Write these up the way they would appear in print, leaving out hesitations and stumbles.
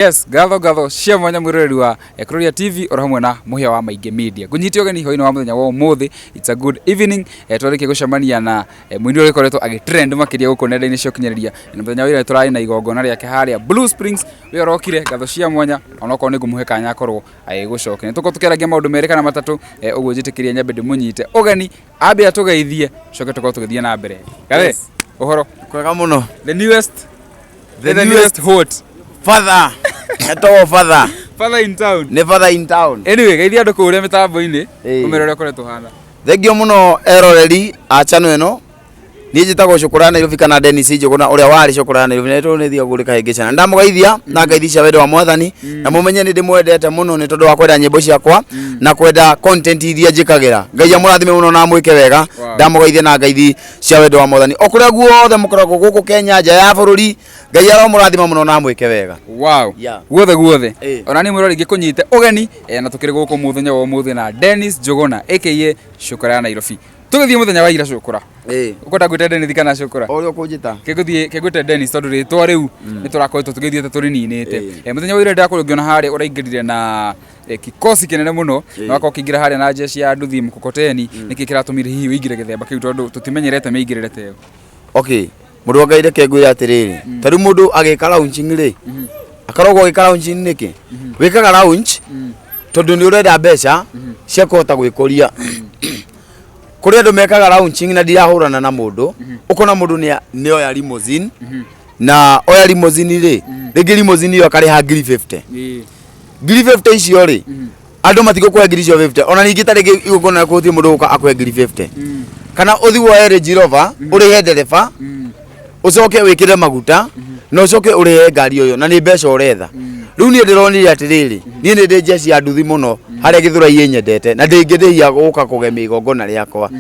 Yes, gatho cia mwanya mwirori wa Kuria TV oro hamwe na muhia wa Maingi Media. Gunyiti ogeni hoino wa muthenya wa umuthi. It's a good evening. Twarike gucemania na mwini uri koretwo agitrend makiria guku nenda-ini cia ukinyariria. Ni muthenya wira turari na igongona riake haria Blue Springs. We orokire gatho cia mwanya onoko ni gumuhe kanya akorwo agigucoka. Ni tuko tukeragia maundu mere kana matatu uguo njitikiria nyambe ndimunyite. Ogeni ambe atugeithie coke tuko tugithie na mbere. Gare uhoro kwega muno. The newest hot Father. Eto father. Father in town. Ne father in town. Anyway, geithia andu kuria mitambo-ini. Umero ria koretwo hana. Thengio muno eroreri a channel eno. Ni njitagwo Cukura Nairobi kana Dennis Njuguna uria wari Cukura Nairobi neto ni thia gurika hingicana ndamugeithia na ngaithicia wendo wa Mwathani na mumenye ni ndimwendete muno ni tondu wa kwenda nyimbo ciakwa na kwenda content iria njikagira ngai amurathime muno na mwike wega ndamugeithia na ngaithi cia wendo wa Mwathani okuria guothe mukoragwo guku Kenya nja ya bururi ngai aramurathima muno na mwike wega. Wow, guothe ona ni mwirori ngikunyite ugeni na tukiri guku muthenya wa umuthi na Dennis Njuguna aka Cukura Nairobi. Tugithie muthenya wa ira Cukura. Ukwenda gwita Dennis kana Cukura? Orio kunjita. Kegwite Dennis tondu ritwa riu ni turakoretwo tugithiete turininite. Muthenya wa ira ndakorwo ngiona haria uraingirire na kikosi kinene muno na wako kingira haria na jeshi ya nduthi mkokoteni niki kiratumire hihi uingire githemba kiu tondu tutimenyerete meigirire teo. Okay. Mundu ngaire kegwira atiriri. Tari mundu agikara launching ri. Akarogwo agikara launching niki. Wikaga launch tondu ni urenda mbeca cia kuhota gwikoria. Kuri andu mekaga launching na ndirahurana na mundu ukona mundu ni oya limousine na oya limousine ri ringi limousine yo akariha 50 50 icio ri andu matigukwa 50 ona ningi tari igukona kuthi mundu uka akwe 50 kana uthi woe Range Rover urihe ndereba ucoke wikire maguta no ucoke urihe ngari uyo na ni mbeca uretha riu ni ndironire atiriri ni ndi jeshi ya nduthi muno haria githura nyendete na ndingithia guka kugemia igongona riakwa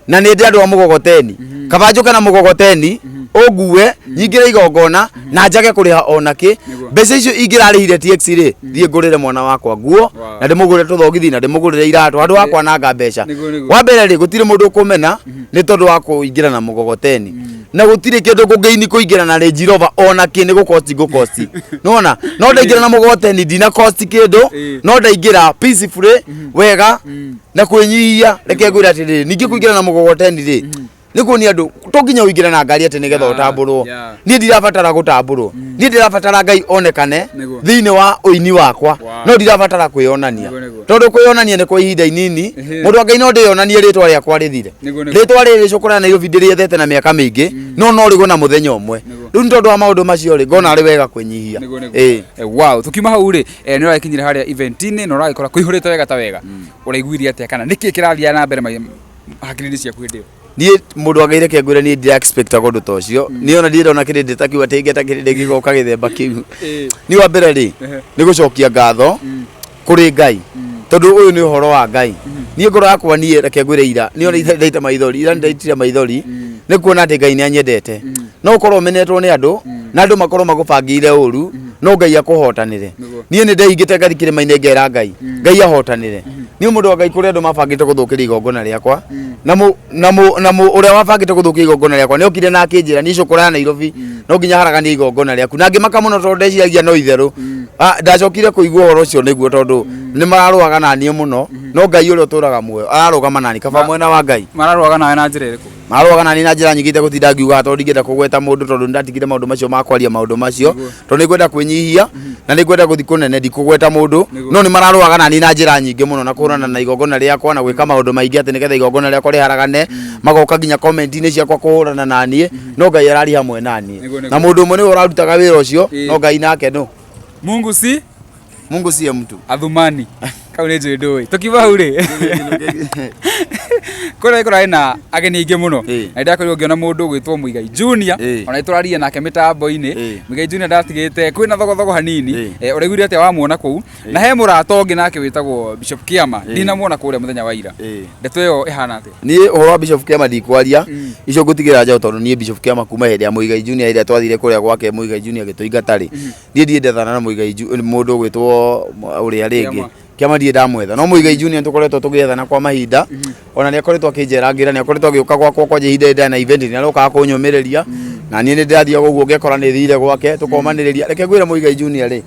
na ni ndi andu a mugogoteni kabanjuka na mugogoteni ugue nyingire igongona na njage kuriha onaki mbeca icio ingirarihire TX ri thie ngurire mwana wakwa nguo na ndimugurire tuthogithi na ndimugurire iratu andu akwa nanga mbeca wa mbere ri gutire mundu kumena ni tondu wa kuingira na mugogoteni na gutire kindu kungeini kuingira na Range Rover onaki ni gukosti nona no ndaingira na mugogoteni ndina cost kindu no ndaingira peacefully wega na kwinyihia reke ngwira atiri ningi kuingira na mugogoteni ri niko ni andu tonginya uingira na ngari ati nigetha utamburwo ni ndirabatara gutamburwo ni ndirabatara ngai onekane thiini wa uini wakwa no ndirabatara kwionania tondu kwionania ni kwa ihinda inini mundu ngai no ndionanie ritwa riakwa rithire ritwa riri Cukura Nairobi ndiriethete na miaka mingi no rigo na muthenya umwe riu tondu wa maundu macio ri ngona ari wega kwinyihia wow tukiuma hau ri ni urakinyira haria event-ini no uragikora kuihurite wega ta wega uraiguirie atia kana niki kirathia na mbere hakiri-ini ciaku ndio ni mundu agaire kengwire ni ndira expect agondu tocio ni ona ndirona kirindi takiwa tingeta kirindi gigoka githemba kiu ni wa mbere ri ni gucokia ngatho kuri ngai tondu uyu ni uhoro wa ngai ni ngoro yakwa ni reke ngwire ira ni ona ndaita maithori ira ndaitire maithori ni kuona ati ngai ni anyendete no ukorwo menetwo ni andu na andu makorwo magubangire uru no ngai akuhotanire ni ni ndaingite ngarikire maine ngera ngai ahotanire ni mundu wa ngai kuri andu mabangite guthukiria igongona riakwa na mu uria wabangite guthukiria igongona riakwa ni okire na akinjira ni Cukura Nairobi no nginya haragania igongona riaku na ngimaka muno tondu ndeciragia no itheru ndacokire kuigua uhoro ucio niguo tondu ni mararuaga na nie muno no ngai uria uturaga muoyo ararugama nani kaba mwena wa ngai mararuaga nawe na njira iriku mararuaga nani na njira nyingite gutinda ngiuga tondu ngenda kugweta mundu tondu ndatigire maundu macio makwaria maundu macio tondu ngwenda kwinyihia na ngwenda guthi kunene ndikugweta mundu no ni mararuaga nani na njira nyingi muno na kurana na igongona riakwa na gwika maundu maingi ati nigetha igongona riakwa riharagane magoka nginya comment-ini ciakwa kuhurana nanie no ngai arari hamwe nanie na mundu umwe ni urarutaga wira ucio no ngai nake no Mungu si mtu athumani kaune jwe tukiva hau ri kora ina ageni ingi muno na ndakorirwo ngiona mundu gwitwo Muigai Junior ona iturarie nake mitambo-ini Muigai Junior ndatigite kwina thogothogo hanini uraiguire atia wamuona kuu na he murata ungi nake witagwo Bishop Kiama ndina muona kuria muthenya wa ira ndeto iyo ihana atia ni uhoro wa Bishop Kiama ndikwaria icio ngutigira nja tondu ni Bishop Kiama kuma hindi ya Muigai Junior ira twathire kuria gwake Muigai Junior gituingatari ndie ndethana na Muigai mundu gwitwo uria ringi Kiama ndie ndamwetha no Muigai Junior tukoretwo tugiethana kwa mahinda ona ni akoretwo akinjera ngira ni akoretwo agioka gwakwa kwa ihinda na event ni aroka kunyumireria na niĩ nĩ ndĩrathiaga ũguo ngekora nĩ thire gwake tũkomanĩrĩria reke ngwĩre Muigai Junior rĩ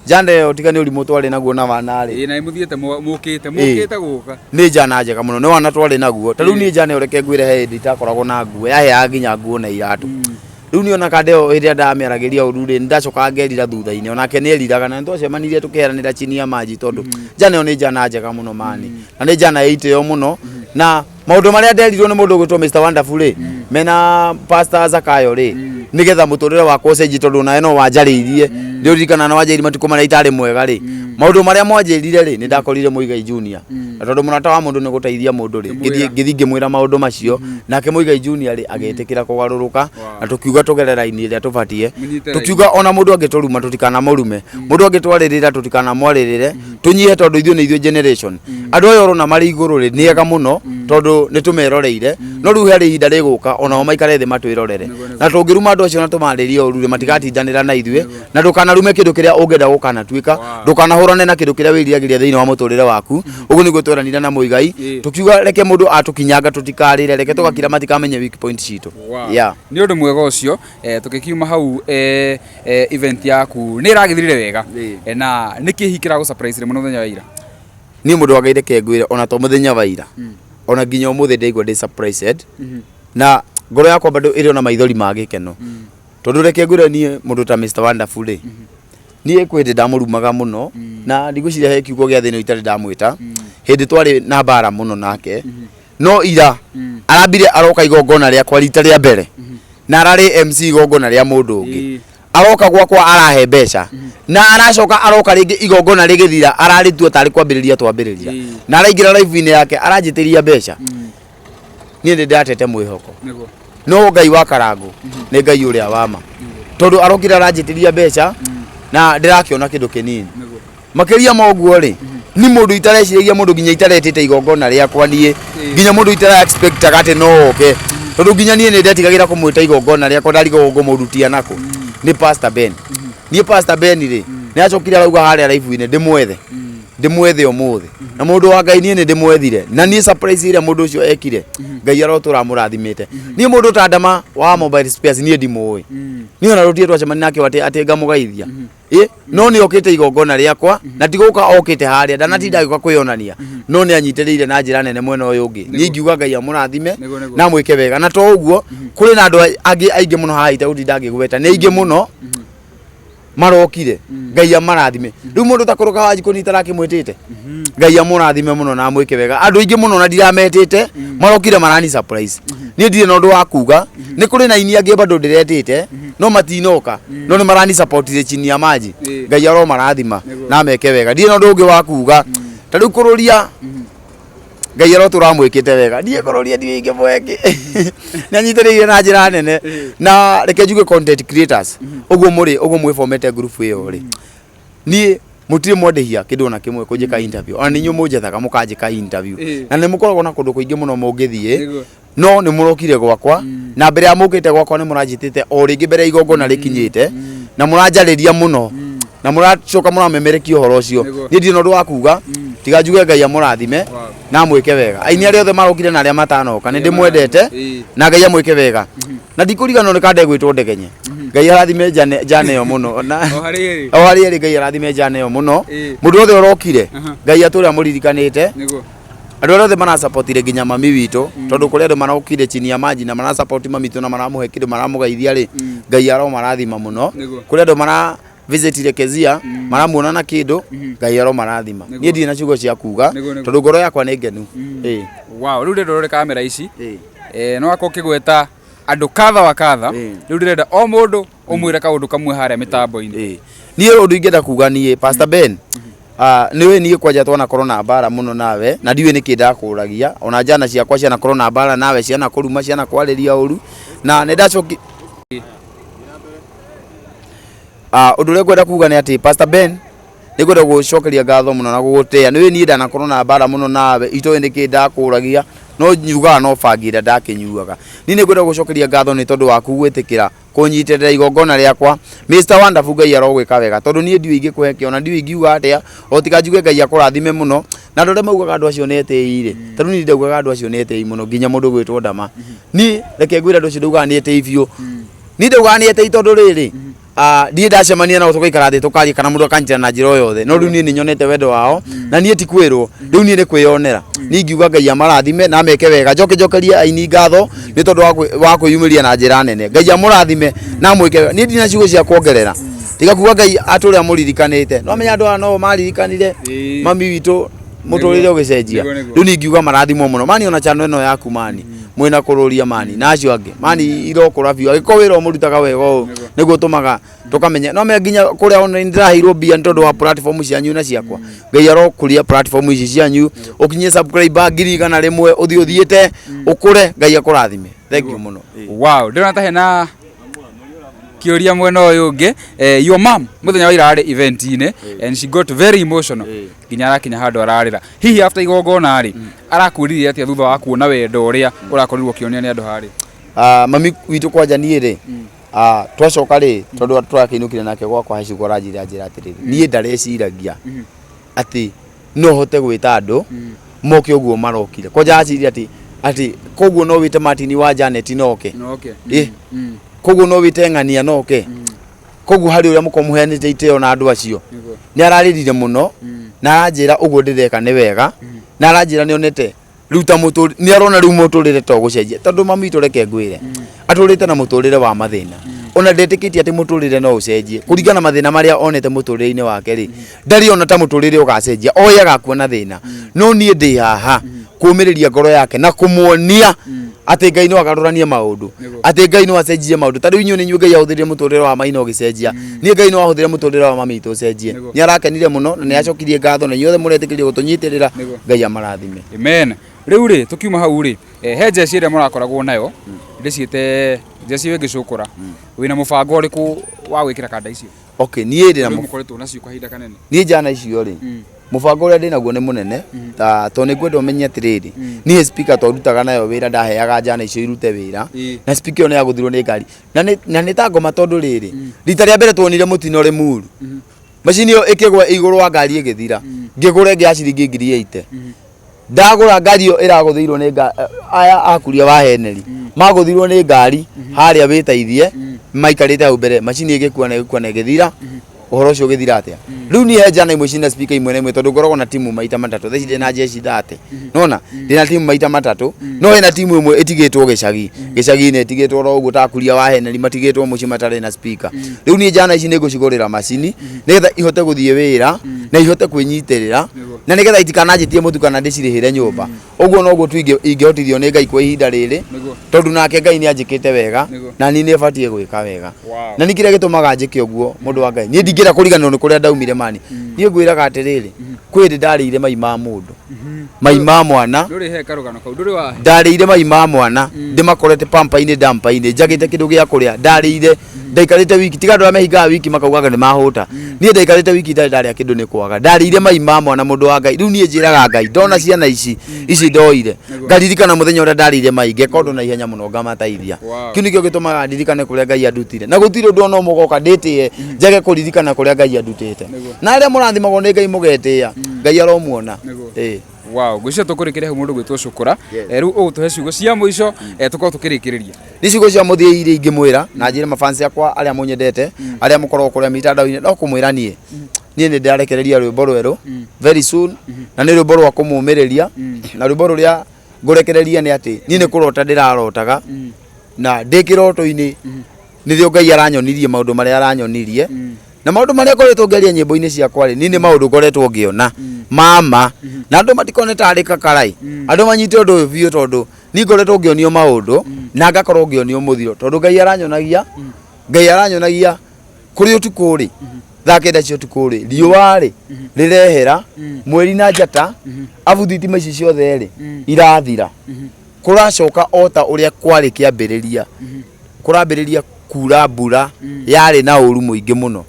jana ĩyo tiga nĩ ũrimũ twarĩ naguo na wana rĩ na mũthiĩte mũkĩte gũka nĩ jana njega mũno nĩ wana twarĩ naguo ta rĩu niĩ jana ĩyo reke ngwĩre he hĩndĩ itakoragwo na nguo yaheaga nginya nguo na iratũ rĩu niĩ ona kande ĩyo ĩrĩa ndamĩaragĩria ũru rĩ ndacokaga ngerira thutha-inĩ onake nĩ eriraga na nĩtwacemanirie tũkĩheranĩra chini ya maji tondũ jana ĩyo nĩ jana njega mũno mani na nĩ jana ĩitĩyo mũno na maũndũ marĩa nderirwo nĩ mũndũ ũgwĩtwo Mr Wonderful rĩ mena Pastor Zakayo rĩ nigetha mũtũrĩre wakwa ũcenjie tondũ nawe no wanjarĩirie nĩũririkana na wanjĩrire matukũ marĩa itarĩ mwega rĩ maũndũ marĩa mwanjĩrire rĩ nĩ ndakorire Muigai Junior na tondũ mũrata wa mũndũ nĩ gũteithia mũndũ rĩ ngĩthiĩ ngĩmwĩra maũndũ macio nake Muigai Junior rĩ agĩtĩkĩra kũgarũrũka na tũkiuga tũgerera ini ĩrĩa tũbatiĩ tũkiuga ona mũndũ angĩtũruma tũtikanamũrume mũndũ angĩtwarĩrĩra tũtikanamwarĩrĩre tũnyihe tondũ ithuĩ nĩ ithuĩ generation andũ aya ũrona marĩ igũrũ rĩ nĩ ega mũno tondũ nĩ tũmeroreire no rĩu harĩ ihinda rĩgũka onao maikare thĩ matwĩrorere na tũngĩruma andũ acio na tũmarĩrie ũru rĩ matigatindanĩra na ithuĩ na ndũkanarume kĩndũ kĩrĩa ũngĩenda gũkanatuĩka ndũkanahũrane na kĩndũ kĩrĩa wĩriragĩria thĩinĩ wa mũtũrĩre waku ũguo nĩguo tweranire na Muigai tũkiuga reke mũndũ atũkinyanga tũtikarĩre reke tũgakira matikamenye weak point citũ nĩ ũndũ mwega ũcio tũgĩkiuma hau event yaku nĩ ĩragĩthirire wega na nĩkĩ hikĩra gũ surprise mũno mũthenya wa ira niĩ mũndũ wagaire kengwĩre ona to mũthenya wa ira ona nginya ũmũthĩ ndaigua ndĩ surprised na ngoro yakwa bado ĩrĩ ona maithori ma gĩkeno tondũ reke ngwĩre niĩ mũndũ ta Mr Wonderful rĩ niĩ kwĩndĩ ndamũrumaga mũno na ndigwĩciria he kiugo gĩa thĩinĩ itarĩ ndamwĩta hĩndĩ twarĩ na mbara mũno nake no ira arambire aroka igongona rĩakwa rita rĩa mbere na ararĩ MC igongona rĩa mũndũ ũngĩ aroka gwakwa arahe mbeca na aracoka aroka rĩngĩ igongona rĩgĩthira ararĩtua tarĩ kwambĩrĩria twambĩrĩria na araingĩra live-inĩ yake aranjĩtĩria mbeca niĩ nĩ ndatete mwĩhoko no Ngai wa Karangu nĩ Ngai ũrĩa wa ma tondũ arokire aranjĩtĩria mbeca na ndĩrakĩona kĩndũ kĩnini makĩria ma ũguo rĩ ni mũndũ itareciria mũndũ nginya itaretĩte igongona rĩakwa niĩ nginya mũndũ itara expect agate no oke tondũ nginya niĩ nĩ ndetigagĩra kũmwĩta igongona rĩakwa ndarigwo ngũmũrutia nako ni Pastor Ben ni Pastor Ben rĩ nĩ acokire arauga harĩa live-inĩ ndĩmwethe ũmũthĩ na mũndũ wa Ngai niĩ nĩ ndĩmwethire na niĩ surprise ĩrĩa mũndũ ũcio ekire Ngai arotũra mũrathimĩte niĩ mũndũ ta Ndama wa Mobile Spares niĩ ndimũĩ niĩ ona rũtie twacemania nake atĩ ngamũgeithia no nĩ okĩte igongona rĩakwa na tigũka okĩte harĩa ndanatinda agĩũka kwĩonania no nĩ anyitĩrĩire na njĩra nene mwena ũyũ ũngĩ niĩ ngiuga Ngai amũrathime na mwĩke wega na to ũguo kũrĩ na andũ angĩ aingĩ mũno haha itagũtinda ngĩgweta nĩ aingĩ mũno marokire Ngai amarathime rĩu mũndũ ta kũrũka wa Jikoni tarakĩmwĩtĩte Ngai amũrathime mũno na mwĩke wega andũ aingĩ mũno na ndirametĩte marokire marani surprise niĩ ndirĩ na ũndũ wa kuga nĩ kũrĩ na ini angĩ bado ndĩretĩte no matinoka no nĩ marani support chini ya maji Ngai aro marathima na meke wega ndirĩ na ũndũ ũngĩ wa kuga ta rĩu kũrũria Ngai aro tũramwĩkĩte wega ndiĩ kũrũria ndiĩ ingĩmweke nĩ anyitĩrĩire na njĩra nene na reke njuge content creators ũguo mwĩfomete group ĩyo rĩ niĩ mutirĩ mwendehia kĩndũ na kĩmwe kũnjĩka interview ona nĩnyuĩ mũnjethaga mũkanjĩka interview na nĩ mũkoragwo na kũndũ kũingĩ mũno mũngĩthiĩ no nĩ mũrokire gwakwa na mbere ya mũkĩte gwakwa nĩ mũranjĩtĩte o rĩngĩ mbere igongona rĩkinyĩte na mũranjarĩria mũno na mũracoka mũramemerekia ũhoro ũcio niĩ ndirĩ na ũndũ wa kuga tiga njuge Ngai amũrathime na mwĩke wega aini arĩa othe marokire na arĩa matanoka nĩ ndĩmwendete na Ngai amwĩke wega na ndikũriganwo nĩ kande gwĩtwo ndegenye Ngai arathime jana ĩyo mũno na o harĩa Ngai arathime jana ĩyo mũno mũndũ wothe ũrokire Ngai atũrĩa mũririkanĩte andũ arĩa othe marasupportire nginya mami witũ tondũ kũrĩ andũ marokire chini ya maji na marasupport mami witũ na maramũhe kĩndũ maramũgeithia rĩ Ngai aro marathima mũno kũrĩ andũ mara visitire Kezia maramuona na kĩndũ Ngai aro marathima niĩ ndirĩ na ciugo cia kuga tondũ ngoro yakwa nĩ ngenu wow rĩu ndĩrore kamera ici no akoo kĩgweta andũ kadha wa kadha rĩu ndĩrenda o mũndũ ũmwĩre kaũndũ kamwe harĩa mĩtambo-inĩ niĩ ũndũ ingĩenda kuga niĩ Pastor Ben niwe niĩ kwanja twanakorwo na mbara mũno nawe na ndiwe nĩkĩ ndakũragia ona njana ciakwa cianakorwo na mbara nawe ciana kũruma ciana kwarĩria ũru na nĩ ndacoki ũndũ ũrĩa ngwenda kuga nĩ atĩ Pastor Ben nĩ ngwenda gũcokeria ngatho mũno na gũgũtĩa niwe niĩ ndanakorwo na mbara mũno nawe itoĩ nĩkĩ ndakũragia no nyugaga no bangira ndakinyuaga ni nĩ ngwenda gũcokeria ngatho nĩ tondũ waku gwĩtĩkĩra kũnyitĩrĩra igongona rĩakwa Mr Wonderful Ngai arogwĩka wega tondũ niĩ ndiũĩ ingĩkũhe kĩo na ndiũĩ ingiuga atĩa o tiga njuge Ngai akũrathime mũno na andũ arĩa maugaga andũ acio nĩ etĩi-rĩ tondũ niĩ ndaugaga andũ acio nĩ etĩi mũno nginya mũndũ gwĩtwo Ndama niĩ reke ngwĩre andũ acio ndaugaga nĩ etĩi biũ niĩ ndaugaga nĩ etĩi tondũ rĩrĩ ndiĩ ndacemania nao tũgaikara thĩ tũkaria kana mũndũ akanjĩra na njĩra o yothe no rĩu niĩ nĩ nyonete wendo wao na niĩ ti kwĩrwo rĩu niĩ nĩ kwĩyonera niĩ ngiuga Ngai amarathime na ameke wega njokerie aini ngatho nĩ tondũ wa kwĩyumĩria na njĩra nene Ngai amũrathime na mwĩke niĩ ndina ciugo cia kuongerera tiga kuga Ngai atũrĩa mũririkanĩte no menya andũ aya no maririkanire mami witũ mũtũrĩre ũgĩcenjia rĩu niĩ ngiuga marathimwo mũno mani ona channel ĩno yaku mani mwena kũrũria mani na acio angĩ mani irokũra biũ agĩkorwo wĩra ũmũrutaga wega ũũ nĩguo tũmaga tũkamenya no menya nginya kũrĩa online ndĩraheirwo mbia nĩ tondũ wa platform cianyu na ciakwa Ngai arokũria platform ici cianyu ũkinyie subscriber 100,000 ũthiĩte ũkũre Ngai akũrathime thank you mũno wow ndĩrona ta hena kĩũria mwena ũyũ ũngĩ your mom mũthenya wa ira arĩ event-inĩ and she got very emotional nginya arakinya handũ ararĩra hihi after igongona-rĩ arakwĩrire atĩa thutha wa kuona wendo ũrĩa ũrakorirwo ũkĩonio nĩ andũ harĩ mami witũ kwanja niĩ-rĩ twacoka-rĩ tondũ tũrakĩinũkire nake gwakwa haicu kũranjĩra njĩra atĩrĩrĩ niĩ ndareciragia atĩ no hote gwĩta andũ moke ũguo marokire kwanja aciria atĩ koguo no wĩte Martin wa Janet noke koguo no wĩte Ng'ania noke koguo harĩ ũrĩa mũkomũheanĩte itĩo na andũ acio nĩ ararĩrire mũno na aranjĩra ũguo ndĩreka nĩ wega na aranjĩra nĩonete rĩu ta mũtũrĩre nĩ arona rĩu mũtũrĩre to gũcenjia tondũ mami witũ reke ngwĩre atũrĩte na mũtũrĩre wa mathĩna ona ndetĩkĩtie atĩ mũtũrĩre no ũcenjie kũringana mathĩna marĩa onete mũtũrĩre-inĩ wake-rĩ ndarĩ ona ta mũtũrĩre ũgacenjia oyaga kuona thĩna no niĩ ndĩ haha kũmĩrĩria ngoro yake na kũmuonia atĩ Ngai no agarũranie maũndũ atĩ Ngai no acenjie maũndũ tondũ inyuĩ nĩ inyuĩ Ngai ahũthĩrire mũtũrĩre wa maina ũgĩcenjia niĩ Ngai no ahũthĩrire mũtũrĩre wa mami witũ ũcenjie nĩ arakenire mũno na nĩ acokirie ngatho na inyuothe mũretĩkĩria gũtũnyitĩrĩra Ngai amarathime amen rĩu-rĩ tũkiuma hau-rĩ he njeci ĩrĩa mũrakoragwo nayo ndĩciĩte njeci ĩngĩcũkũra wĩna mũbango ũrĩkũ wa gwĩkĩra kanda icio okay niĩ ndĩ na mũkoretwo nacio kahinda kanene niĩ njana icio-rĩ mũbango ũrĩa ndĩnaguo nĩ mũnene tondũ nĩ ngwenda ũmenye atĩrĩrĩ niĩ speaker twarutaga nayo wĩra ndaheaga njana icio irute wĩra na speaker ĩyo nĩ yagũthirwo nĩ ngari na nĩ ta ngoma tondũ rĩrĩ rita rĩa mbere tuonire mũtino ũrĩ Muru macini ĩyo ĩkĩgwa igũrũ wa ngari ĩgĩthira ngĩgũra ĩngĩ ya ciringi 80,000 ndagũra ngari ĩyo ĩragũthĩirwo nĩ aya akuria wa Heneri magũthirwo nĩ ngari harĩa wĩteithie maikarĩte hau mbere macini ĩgĩkua na ĩgĩthira ũhoro ũcio ũgĩthira atĩa rĩu niĩ njana imwe cina speaker imwe na imwe tondũ ngoragwo na timu maita matatũ thaici ndĩ na njeci 30 nona ndĩ timu maita matatũ no hena timu imwe ĩtigĩtwo gĩcagi-inĩ ĩtigĩtwo ro ũguo ta akuria wa Heneri matigĩtwo mũciĩ matarĩ na speaker rĩu niĩ njana ici nĩ ngũcigũrĩra macini nĩgetha ihote gũthiĩ wĩra na ihote kwĩnyitĩrĩra na nĩgetha itikananjĩtie mũtu kana ndĩcirĩhĩre nyũmba ũguo noguo tu ingĩhotithio nĩ Ngai kwa ihinda rĩrĩ tondũ nake Ngai nĩ anjĩkĩte wega na niĩ nĩ batiĩ gwĩka wega na nĩ kĩrĩa gĩtũmaga njĩke ũguo mũndũ wa Ngai niĩ ndingĩra kũriganĩrwo nĩ kũrĩa ndaumire mani niĩ ngwĩraga atĩrĩrĩ kwĩ ndĩ ndarĩire mai ma mũndũ mai ma mwana ndarĩire mai ma mwana ndĩmakorete pampa-inĩ dampa-inĩ njagĩte kĩndũ gĩa kũrĩa ndarĩire ndaikarĩte wiki tiga andũ arĩa mehingaga wiki makaugaga nĩ mahũta niĩ ndaikarĩte wiki ndarĩ ndarĩa kĩndũ nĩ kwaga ndarĩire mai ma mwana mũndũ wa Ngai rĩu niĩ njĩraga Ngai ndona ciana ici ndoire ngaririkana mũthenya ũrĩa ndarĩire mai ngeka ũndũ na ihenya mũno ngamateithia kĩu nĩkĩo gĩtũmaga ndirikane kũrĩa Ngai andutire na gũtirĩ ũndũ ona ũmwe ũgoka ndĩtĩe njage kũririkana kũrĩa Ngai andutĩte na arĩa mũrathimagwo nĩ Ngai mũgetĩĩa Ngai aromuona wow ngwĩciria tũkũrĩkĩria hau mũndũ gwĩtwo Cũkũra rĩu ũgũtũhe ciugo cia mũico tũkorwo tũkĩrĩkĩrĩria nĩ ciugo cia mũthia iria ingĩmwĩra na njĩre mafans akwa arĩa mũnyendete arĩa mũkoragwo kũrĩa mitandao-inĩ no kũmwĩra niĩ nĩ ndarekereria rwĩmbo rwerũ very soon na nĩ rwĩmbo rwa kũmũmĩrĩria na rwĩmbo rũrĩa ngũrekereria nĩ atĩ niĩ nĩ kũrota ndĩrarotaga na ndĩ kĩroto-inĩ nĩrĩo Ngai aranyonirie maũndũ marĩa aranyonirie na maũndũ marĩa ngoretwo ngĩaria nyĩmbo-inĩ ciakwa rĩ niĩ nĩ maũndũ ngoretwo ngĩona mama na andũ matikone tarĩ kakarai andũ manyite ũndũ ũyũ biũ tondũ niĩ ngoretwo ngĩonio maũndũ na ngakorwo ngĩonio mũthiro tondũ Ngai aranyonagia kũrĩ ũtukũ rĩ thaa kenda cia ũtukũ rĩ riũa rĩ rĩrehera mweri na njata abu thitima ici ciothe rĩ irathira kũracoka o ta ũrĩa kwarĩ kĩambĩrĩria kũrambĩrĩria kura mbura yarĩ na ũru mũingĩ mũno.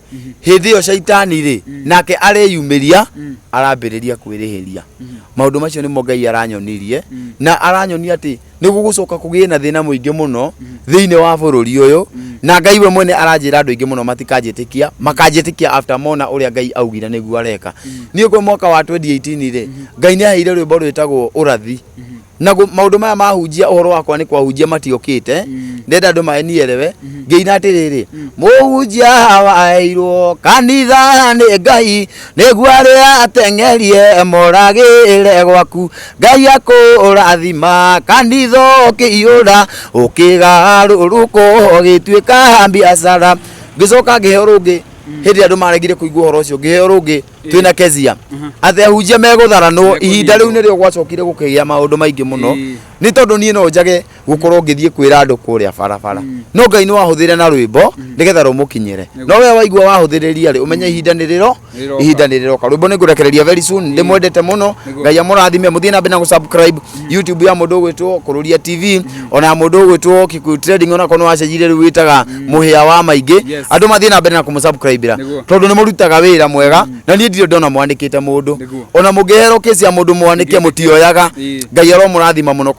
Hĩndĩ ĩyo Shaitani rĩ nake areyumĩria arambĩrĩria kwĩrĩhĩria. Maũndũ macio nĩmo Ngai aranyonirie na aranyonia atĩ nĩgũgũcoka kũgĩe na thĩna mũingĩ mũno thĩinĩ wa bũrũri ũyũ, na Ngai we mwene aranjĩra andũ aingĩ mũno matikanjĩtĩkia, makanjĩtĩkia after mona ũrĩa Ngai augire nĩguo areka. Niĩ kwa mwaka wa 2018 rĩ Ngai nĩaheire rwĩmbo rwĩtagwo ũrathi, na maũndũ maya mahunjia ũhoro wakwa nĩ kwahunjia matiokĩte, ndenda andũ manielewe. Ngĩina atĩrĩrĩ, mũhunjia waheirwo kanitha nĩ Ngai nĩguo arĩa ateng'erie moragĩre gwaku, Ngai akũrathima kanitha ũkĩiyũra ũkĩgarũrũka ũgĩtuĩka biacara. Ngĩcoka ngĩheo rũngĩ hĩndĩ andũ maregire kũigua ũhoro ũcio, ngĩheo rũngĩ twĩna Kezia atĩ ahunjia megũtharanwo. Ihinda rĩu nĩrĩo gwacokire gũkĩgĩa maũndũ maingĩ mũno, nĩ tondũ niĩ no njage gũkorwo ngĩthiĩ kwĩra andũ kũrĩa barabara, no Ngai nĩ wahũthĩre na rwĩmbo nĩgetha rũmũkinyĩre. No we waigua wahũthĩrĩria rĩ ũmenye ihinda nĩ rĩroka. Rwĩmbo nĩ ngũrekereria very soon, ndĩmwendete mũno. Ngai amũrathime, mũthiĩ na mbere na gũsubscribe YouTube ya mũndũ ũgwĩtwo Kũrũria TV, ona mũndũ ũgwĩtwo Kikuyu Trading, ona kono wacenjire rĩu wĩtaga Mũhĩa wa Maingĩ. Andũ mathiĩ na mbere na kũmũsubscribe tondũ nĩ mũrutaga wĩra mwega, na niĩ ndirĩ ndona mwandĩkĩte mũndũ, ona mũngĩherwo kĩci ya mũndũ mwanĩke mũtioyaga. Ngai aromũrathima mũno.